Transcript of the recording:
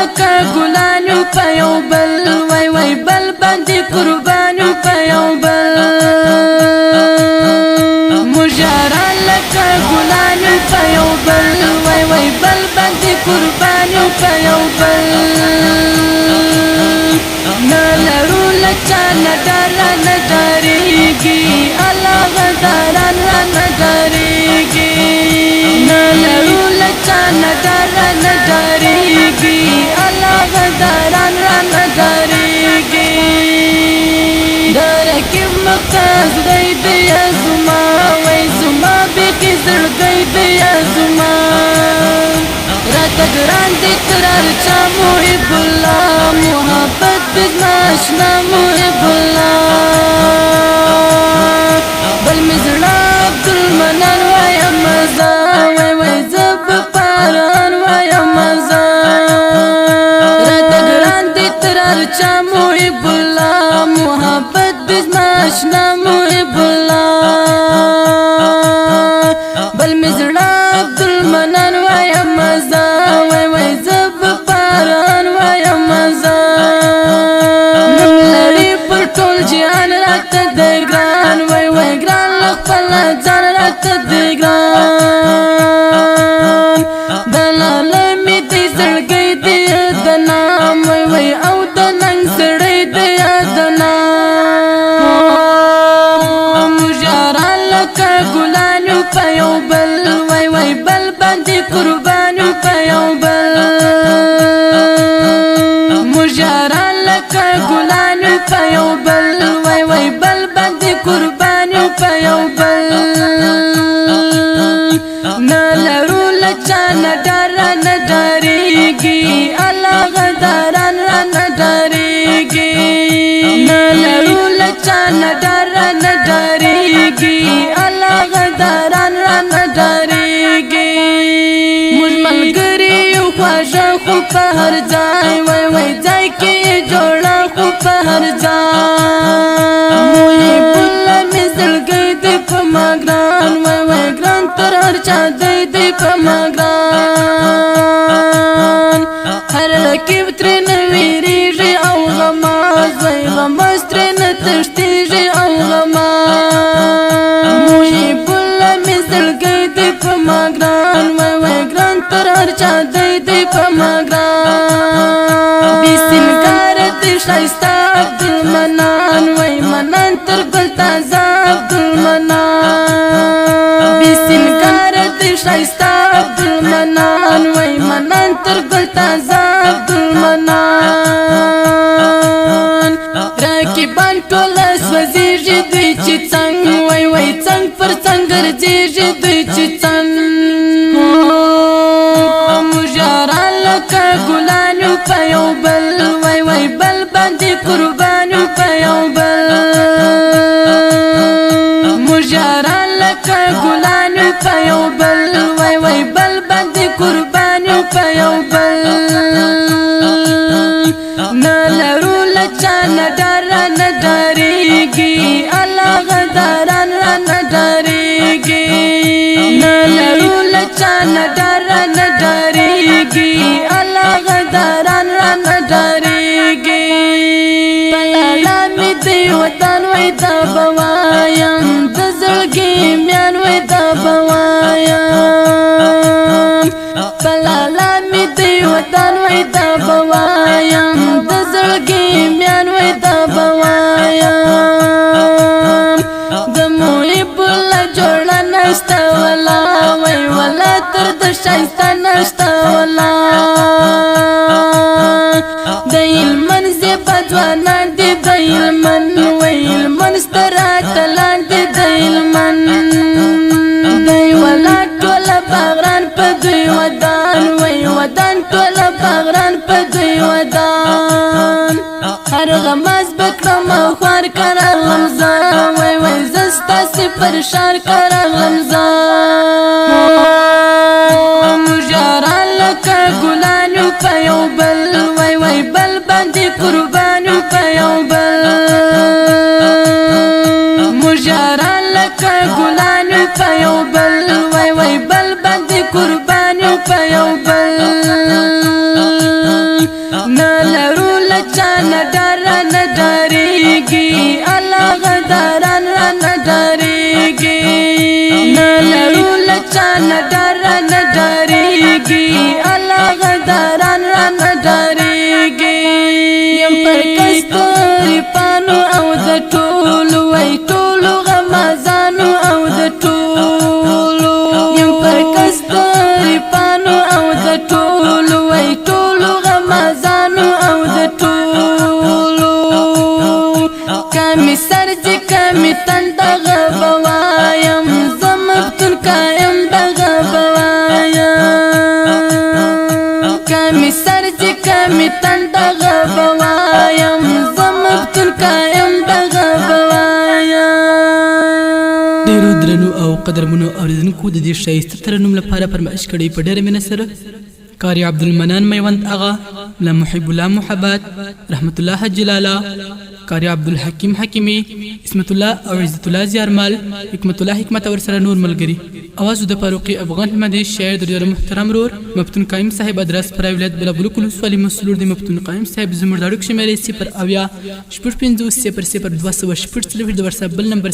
لکه ګلانو په یو بل وای وای بل باندې قربانو په یو بل مجران لکه ګلانو په یو بل وای وای بل باندې قربانو په یو بل نلرو لچا ندار نداريږي الله غداران نداريږي نلرو لچا ندار نداريږي الله غداران نداريږي درکه مقصد دی یا زما وای زما به زړګي دی یا زما راته ګران دي قرار چا محب الله محبت بزناشنا محب الله بل مزړه عبدالمنان وای مزا وای وای زب پاران وای مزا راته ګران دي قرار چا محب الله محبت بزناشنا محب الله بل مزړه عبدالمنان وای مزا وای وای زب پاران وای مزا نلری پر ټول جهان راته د ګران وای وای ګران خپل ځان راته د ګران دلال می دې زړګي دې د نام وای وای او د ننګ سړې دې د نام مجران لکه ګلانو په یو بل وای وای بل باندې قربانو په یو بل مجران لکه ګلانو په یو بل وای وای بل باندې قربانو په یو بل نلرو لچا ندار نداريږي الله غداران نداريږي نلرو لچا ندار نداريږي الله غداران نداريږي موږ ملګری یو خواږه خو په هر ځای وای وای ځای کې جوړه خو په هر ځای محب الله مې زړګی دی په ما ګران وای وای ګران تر هر چا دی په ما ګران هر رقیب ترېنه ویریږي او غماز وای غماز ترېنه تښتېږي او غماز محب الله مې زړګی دی په ما ګران وای وای ګران تر هر چا دی په ما ګران بسنګار دې ښایسته عبدالمنان وای منان تر ګل تازه عبدالمنان بسنګار دې ښایسته عبدالمنان وای منان تر ګل تازه عبدالمنان راکبان ټول سوځېږي دوی چې څنګ وای وای څنګ پر څنګ ګرځېږي دوی چې څنګ مجران لکه ګلانو په یو بل وای وای بل باندې قربانو په یو بل مجران لکه ګلانو په یو بل وای وای بل باندې قربانو په یو بل نلرو لچا ندار نداريږي الله غداران نداريږي نلرو لچا ندار نداريږي الله غداران نداريږي بلالا می دی وطن وای دا بوایم د زړګي میان وای دا بوایم بلالا می دی وطن وای دا بوایم د زړګي میان وای دا بوایم د محب الله جوړه نشته ولا وای ولا تر د شایسته نشته ولا د علمن زیبا ځوانان دي د علمن وای علمن سترات لاندې د علمن دی ولا ټول باغران په دوی ودان وای ودان ټول باغران په دوی ودان هر غماز بکرم او خوار کرا غمزا وای وای زستا سی پرشار کرا غمزا مجران لکه ګلانو په یو بل وای وای بل باندې قربانو په یو بل مجران لکه ګلانو په یو بل وای وای بل باندې قربانو په یو بل چان ډرن ډریږي الله غداران ران ډریږي یم پر کستوري پانو او د ټولو وای ټولو غمازانو او د ټولو یم پر کستوري پانو او د ټولو وای ټولو غمازانو او د ټولو کمی سرج کمی تند غبوایم زمبتون کایم دغه بوایم کمی سرج کمی تند غبوایم زمبتون کایم دغه بوایم ډیرو درنو او قدرمنو اوریدونکو د دې ښایسته ترنم لپاره فرمایش کړی په ډېره مینه سره قاری عبدالمنان میوند آغا لا محب الله محبت رحمت الله حج لالا قاری عبدالحکیم حکیمی اسمت الله او عزت الله زیارمال حکمت الله حکمت اور سره نور ملګری اواز د فاروقی افغان حمدی شاعر د ډېر محترم رور مفتون قائم صاحب ادرس پر ولایت بلبل کلوس ولی مسلور د مفتون قائم صاحب زموږ د اړیکې شمیرې 0 اویا 050 002 د واتساپ بل نمبر